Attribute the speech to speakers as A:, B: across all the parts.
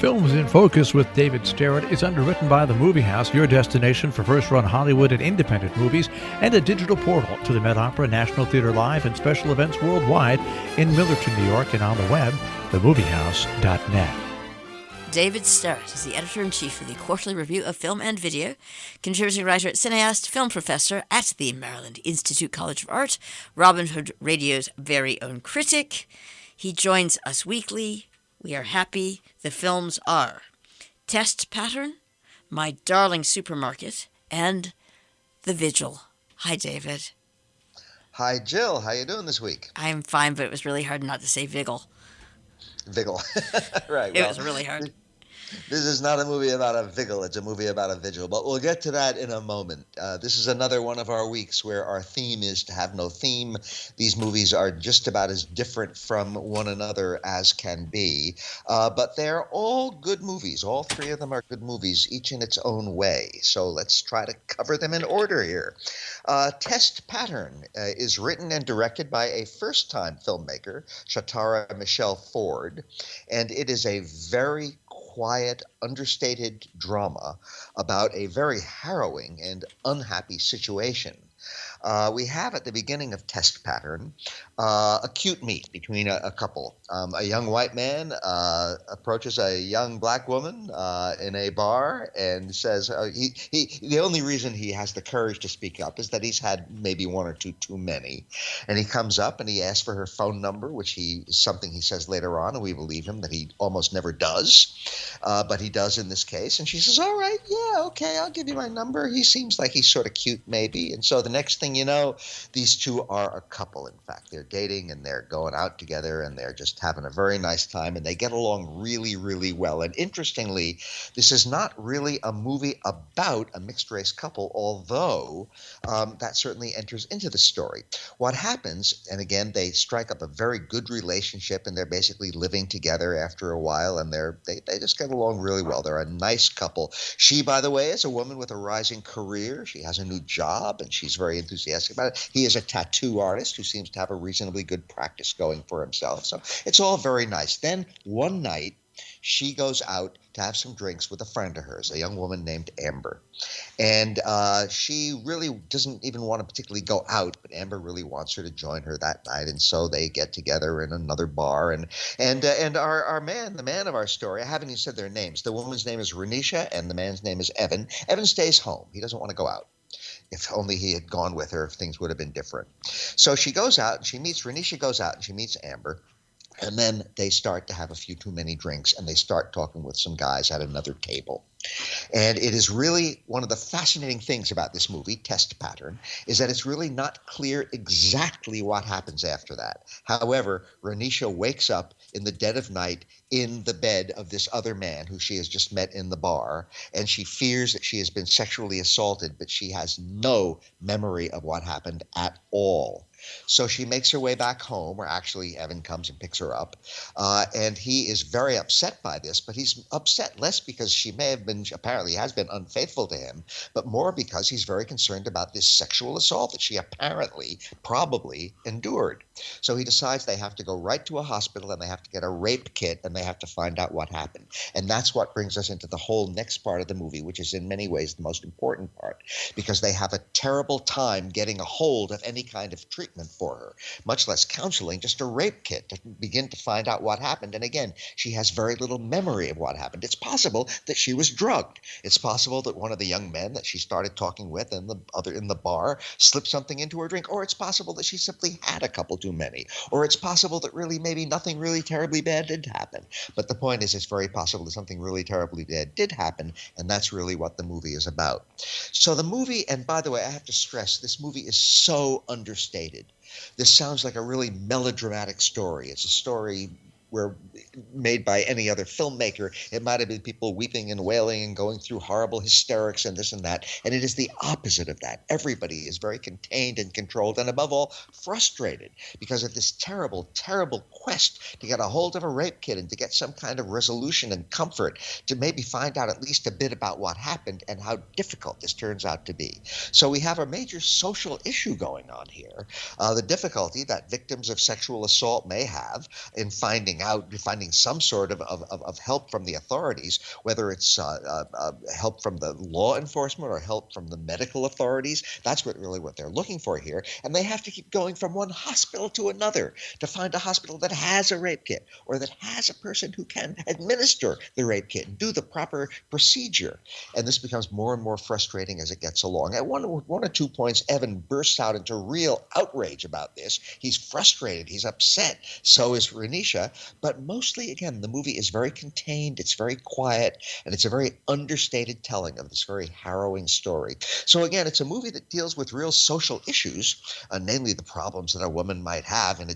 A: Films in Focus with David Sterritt is underwritten by The Movie House, your destination for first-run Hollywood and independent movies, and a digital portal to the Met Opera, National Theatre Live, and special events worldwide in Millerton, New York, and on the web, themoviehouse.net.
B: David Sterritt is the editor-in-chief of the Quarterly Review of Film and Video, contributing writer, cineast, film professor at the Maryland Institute College of Art, Robin Hood Radio's very own critic. He joins us weekly. We are happy. The films are Test Pattern, My Darling Supermarket, and The Vigil. Hi, David.
C: Hi, Jill. How you doing this week?
B: I'm fine, but it was really hard not to say Vigil.
C: Vigil. Right.
B: It was really hard.
C: This is not a movie about a vigil. It's a movie about a vigil. But we'll get to that in a moment. This is another one of our weeks where our theme is to have no theme. These movies are just about as different from one another as can be. But they're all good movies. All three of them are good movies, each in its own way. So let's try to cover them in order here. Test Pattern is written and directed by a first-time filmmaker, Shatara Michelle Ford. And it is a very quiet, understated drama about a very harrowing and unhappy situation. We have at the beginning of Test Pattern a cute meet between a couple. A young white man approaches a young black woman in a bar and says the only reason he has the courage to speak up is that he's had maybe one or two too many. And he comes up and he asks for her phone number, which is something he says later on, and we believe him that he almost never does. But he does in this case. And she says, all right, yeah, okay, I'll give you my number. He seems like he's sort of cute maybe. And so the next thing you know, these two are a couple, in fact. They're dating and they're going out together and they're just having a very nice time and they get along really, really well. And interestingly, this is not really a movie about a mixed-race couple, although that certainly enters into the story. What happens, and again, they strike up a very good relationship and they're basically living together after a while and they just get along really well. They're a nice couple. She, by the way, is a woman with a rising career. She has a new job and she's very enthusiastic about it. He is a tattoo artist who seems to have a reasonably good practice going for himself. So it's all very nice. Then one night, she goes out to have some drinks with a friend of hers, a young woman named Amber. And she really doesn't even want to particularly go out, but Amber really wants her to join her that night. And so they get together in another bar. And our man, the man of our story, I haven't even said their names. The woman's name is Renisha and the man's name is Evan. Evan stays home. He doesn't want to go out. If only he had gone with her, things would have been different. So she goes out and she meets, Renisha goes out and she meets Amber. And then they start to have a few too many drinks and they start talking with some guys at another table. And it is really one of the fascinating things about this movie, Test Pattern, is that it's really not clear exactly what happens after that. However, Renisha wakes up in the dead of night in the bed of this other man who she has just met in the bar, and she fears that she has been sexually assaulted, but she has no memory of what happened at all. So she makes her way back home, or actually Evan comes and picks her up, and he is very upset by this, but he's upset less because she may have been, apparently has been unfaithful to him, but more because he's very concerned about this sexual assault that she apparently, probably endured. So he decides they have to go right to a hospital and they have to get a rape kit and they have to find out what happened. And that's what brings us into the whole next part of the movie, which is in many ways the most important part, because they have a terrible time getting a hold of any kind of treatment for her, much less counseling, just a rape kit to begin to find out what happened. And again, she has very little memory of what happened. It's possible that she was drugged. It's possible that one of the young men that she started talking with and the other in the bar slipped something into her drink, or it's possible that she simply had a couple too many, or it's possible that really maybe nothing really terribly bad did happen. But the point is, it's very possible that something really terribly bad did happen, and that's really what the movie is about. So the movie, and by the way, I have to stress, this movie is so understated. This sounds like a really melodramatic story. It's a story were made by any other filmmaker. It might have been people weeping and wailing and going through horrible hysterics and this and that. And it is the opposite of that. Everybody is very contained and controlled and above all frustrated because of this terrible, terrible quest to get a hold of a rape kit and to get some kind of resolution and comfort to maybe find out at least a bit about what happened and how difficult this turns out to be. So we have a major social issue going on here. The difficulty that victims of sexual assault may have in finding finding some sort of help from the authorities, whether it's help from the law enforcement or help from the medical authorities. That's what they're looking for here. And they have to keep going from one hospital to another to find a hospital that has a rape kit or that has a person who can administer the rape kit and do the proper procedure. And this becomes more and more frustrating as it gets along. At one or 2 points, Evan bursts out into real outrage about this. He's frustrated. He's upset. So is Renisha. But mostly, again, the movie is very contained. It's very quiet. And it's a very understated telling of this very harrowing story. So again, it's a movie that deals with real social issues, namely the problems that a woman might have in a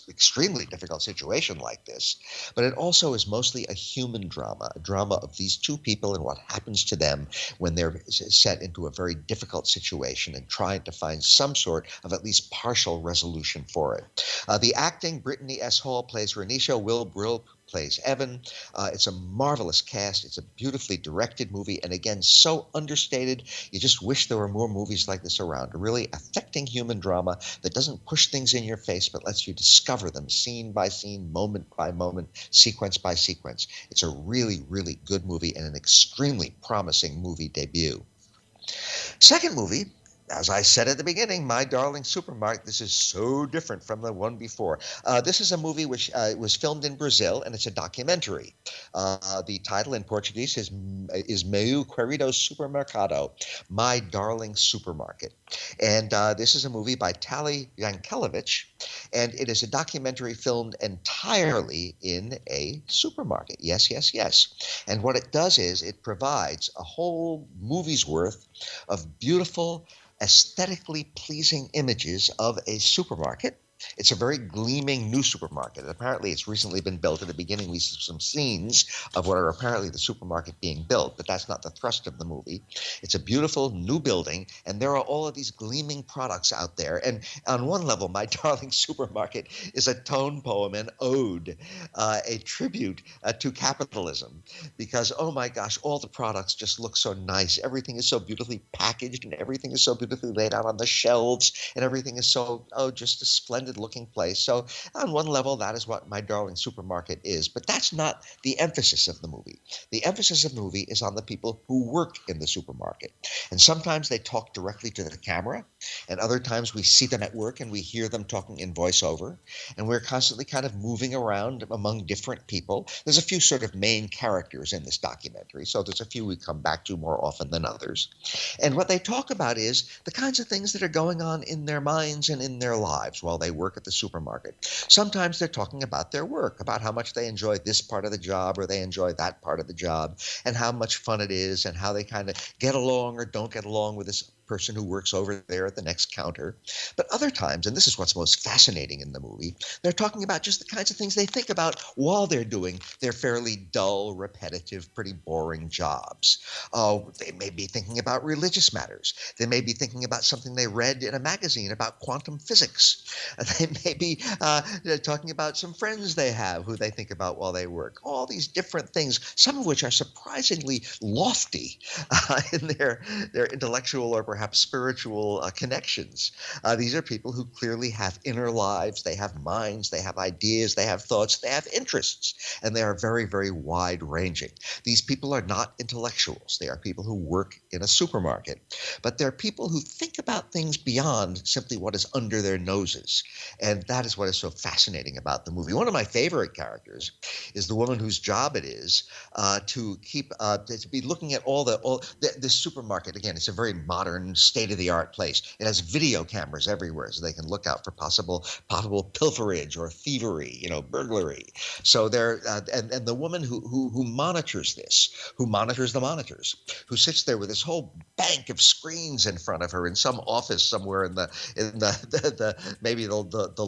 C: extremely difficult situation like this. But it also is mostly a human drama, a drama of these two people and what happens to them when they're set into a very difficult situation and trying to find some sort of at least partial resolution for it. The acting, Brittany S. Hall plays Renisha, Will Brill plays Evan. It's a marvelous cast. It's a beautifully directed movie. And again, so understated. You just wish there were more movies like this around. A really affecting human drama that doesn't push things in your face, but lets you discover them scene by scene, moment by moment, sequence by sequence. It's a really, really good movie and an extremely promising movie debut. Second movie, as I said at the beginning, My Darling Supermarket. This is so different from the one before. This is a movie which was filmed in Brazil, and it's a documentary. The title in Portuguese is Meu Querido Supermercado, My Darling Supermarket. And this is a movie by Tali Yankelevich, and it is a documentary filmed entirely in a supermarket. Yes, yes, yes. And what it does is it provides a whole movie's worth of beautiful, aesthetically pleasing images of a supermarket. It's a very gleaming new supermarket. Apparently, it's recently been built. At the beginning, we see some scenes of what are apparently the supermarket being built, but that's not the thrust of the movie. It's a beautiful new building, and there are all of these gleaming products out there. And on one level, My Darling Supermarket is a tone poem, an ode, a tribute to capitalism, because, oh my gosh, all the products just look so nice. Everything is so beautifully packaged, and everything is so beautifully laid out on the shelves, and everything is so, just a splendid looking place. So on one level, that is what My Darling Supermarket is, but that's not the emphasis of the movie. The emphasis of the movie is on the people who work in the supermarket. And sometimes they talk directly to the camera, and other times we see them at work and we hear them talking in voiceover, and we're constantly kind of moving around among different people. There's a few sort of main characters in this documentary, so there's a few we come back to more often than others. And what they talk about is the kinds of things that are going on in their minds and in their lives while they work at the supermarket. Sometimes they're talking about their work, about how much they enjoy this part of the job or they enjoy that part of the job, and how much fun it is and how they kind of get along or don't get along with this person who works over there at the next counter. But other times, and this is what's most fascinating in the movie, they're talking about just the kinds of things they think about while they're doing their fairly dull, repetitive, pretty boring jobs. They may be thinking about religious matters. They may be thinking about something they read in a magazine about quantum physics. They may be talking about some friends they have who they think about while they work. All these different things, some of which are surprisingly lofty in their intellectual or perhaps spiritual connections. These are people who clearly have inner lives. They have minds. They have ideas. They have thoughts. They have interests. And they are very, very wide-ranging. These people are not intellectuals. They are people who work in a supermarket. But they're people who think about things beyond simply what is under their noses. And that is what is so fascinating about the movie. One of my favorite characters is the woman whose job it is to be looking at all the supermarket. Again, it's a very modern, state-of-the-art place. It has video cameras everywhere, so they can look out for possible pilferage or thievery, burglary. So and the woman who monitors this, who monitors the monitors, who sits there with this whole bank of screens in front of her in some office somewhere in the maybe the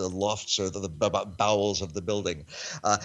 C: lofts or the bowels of the building.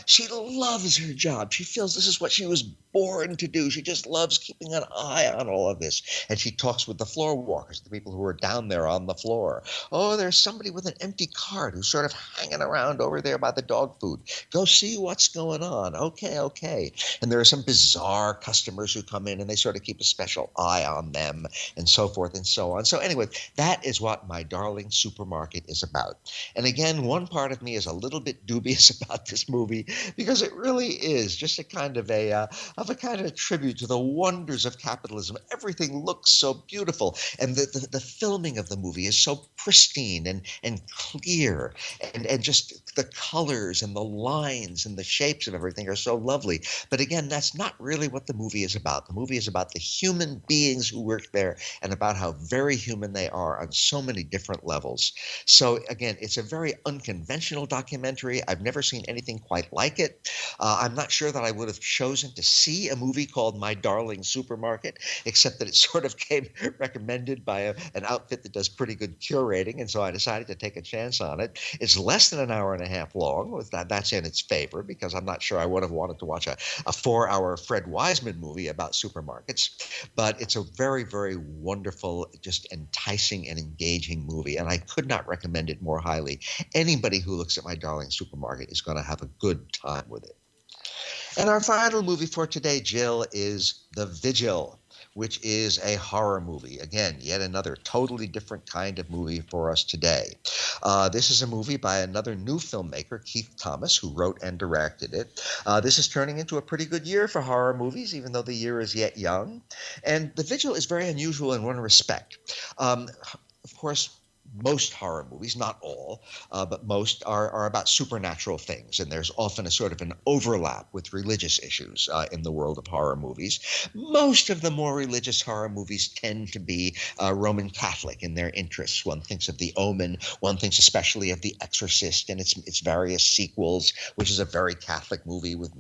C: She loves her job. She feels this is what she was born to do. She just loves keeping an eye on all of this. And she talks talks with the floor walkers, the people who are down there on the floor. Oh, there's somebody with an empty cart who's sort of hanging around over there by the dog food. Go see what's going on. Okay. And there are some bizarre customers who come in and they sort of keep a special eye on them and so forth and so on. So anyway, that is what My Darling Supermarket is about. And again, one part of me is a little bit dubious about this movie because it really is just a kind of a tribute to the wonders of capitalism. Everything looks so beautiful, and the filming of the movie is so pristine and clear, and just the colors and the lines and the shapes of everything are so lovely. But again, that's not really what the movie is about. The movie is about the human beings who work there and about how very human they are on so many different levels. So again, it's a very unconventional documentary. I've never seen anything quite like it. I'm not sure that I would have chosen to see a movie called My Darling Supermarket, except that it sort of came recommended by an outfit that does pretty good curating, and so I decided to take a chance on it. It's less than an hour and a half long. That's in its favor, because I'm not sure I would have wanted to watch a 4-hour Fred Wiseman movie about supermarkets, but it's a very, very wonderful, just enticing and engaging movie, and I could not recommend it more highly. Anybody who looks at My Darling Supermarket is going to have a good time with it. And our final movie for today, Jill, is The Vigil, which is a horror movie. Again, yet another totally different kind of movie for us today. This is a movie by another new filmmaker, Keith Thomas, who wrote and directed it. This is turning into a pretty good year for horror movies, even though the year is yet young. And The Vigil is very unusual in one respect. Of course, most horror movies, not all, but most are about supernatural things, and there's often a sort of an overlap with religious issues in the world of horror movies. Most of the more religious horror movies tend to be Roman Catholic in their interests. One thinks of The Omen, one thinks especially of The Exorcist and its various sequels, which is a very Catholic movie with,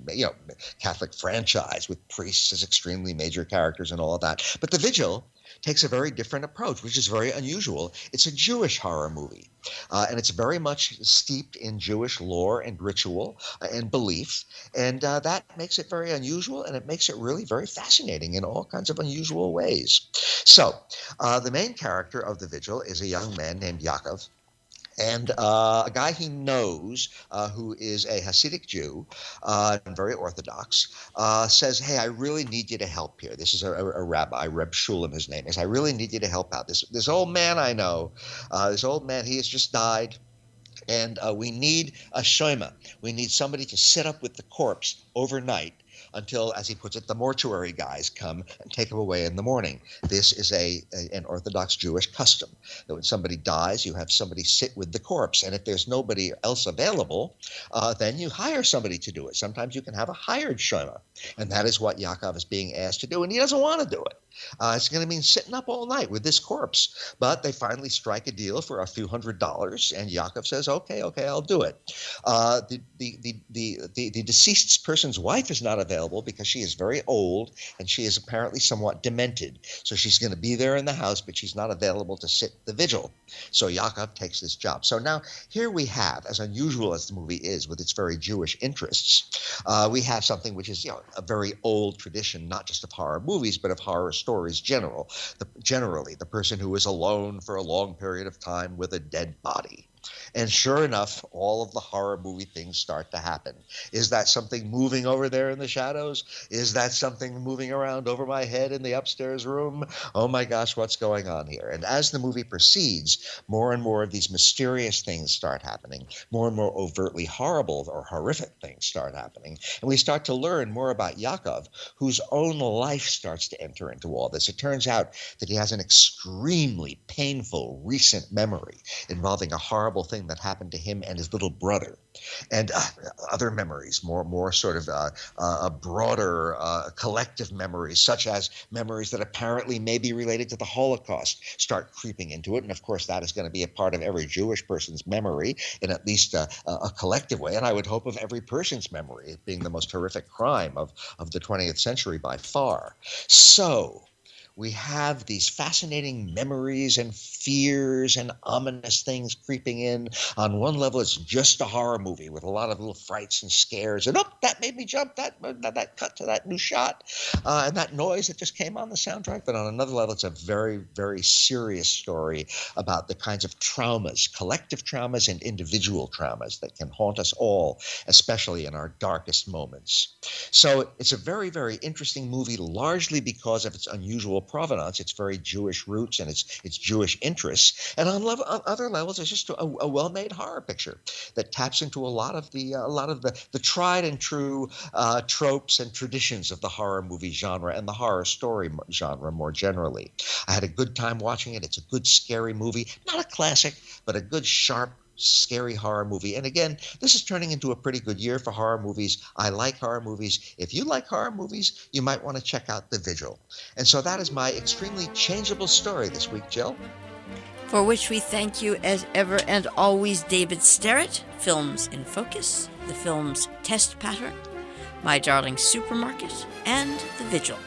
C: Catholic franchise with priests as extremely major characters and all of that. But The Vigil takes a very different approach, which is very unusual. It's a Jewish horror movie, and it's very much steeped in Jewish lore and ritual and belief, and that makes it very unusual, and it makes it really very fascinating in all kinds of unusual ways. So the main character of The Vigil is a young man named Yaakov, and a guy he knows who is a Hasidic Jew and very Orthodox says, hey, I really need you to help here. This is a rabbi, Reb Shulam, his name is. I really need you to help out. This old man I know, this old man, he has just died. And we need a shema. We need somebody to sit up with the corpse overnight until, as he puts it, the mortuary guys come and take him away in the morning. This is an Orthodox Jewish custom, that when somebody dies, you have somebody sit with the corpse. And if there's nobody else available, then you hire somebody to do it. Sometimes you can have a hired shema. And that is what Yaakov is being asked to do, and he doesn't want to do it. It's going to mean sitting up all night with this corpse. But they finally strike a deal for a few $100s, and Yaakov says, okay, I'll do it. The deceased person's wife is not available because she is very old, and she is apparently somewhat demented. So she's going to be there in the house, but she's not available to sit the vigil. So Yaakov takes this job. So now here we have, as unusual as the movie is with its very Jewish interests, we have something which is a very old tradition, not just of horror movies, but of horror stories generally, the person who is alone for a long period of time with a dead body. And sure enough, all of the horror movie things start to happen. Is that something moving over there in the shadows? Is that something moving around over my head in the upstairs room? Oh my gosh, what's going on here? And as the movie proceeds, more and more of these mysterious things start happening. More and more overtly horrible or horrific things start happening. And we start to learn more about Yaakov, whose own life starts to enter into all this. It turns out that he has an extremely painful recent memory involving a horrible thing that happened to him and his little brother, and other memories, more sort of broader collective memories, such as memories that apparently may be related to the Holocaust, start creeping into it. And of course, that is going to be a part of every Jewish person's memory in at least a collective way. And I would hope of every person's memory, it being the most horrific crime of the 20th century by far. So we have these fascinating memories and fears and ominous things creeping in. On one level, it's just a horror movie with a lot of little frights and scares. And, oh, that made me jump. That cut to that new shot. And that noise that just came on the soundtrack. But on another level, it's a very, very serious story about the kinds of traumas, collective traumas and individual traumas that can haunt us all, especially in our darkest moments. So it's a very, very interesting movie, largely because of its unusual provenance, its very Jewish roots and its Jewish interests. And on other levels, it's just a well-made horror picture that taps into a lot of the tried and true tropes and traditions of the horror movie genre and the horror story genre more generally. I had a good time watching it. It's a good, scary movie. Not a classic, but a good, sharp, scary horror movie. And again, this is turning into a pretty good year for horror movies. I like horror movies. If you like horror movies, you might want to check out The Vigil. And so that is my extremely changeable story this week, Jill.
B: For which we thank you as ever and always, David Sterritt, Films in Focus, The Film's Test Pattern, My Darling Supermarket, and The Vigil.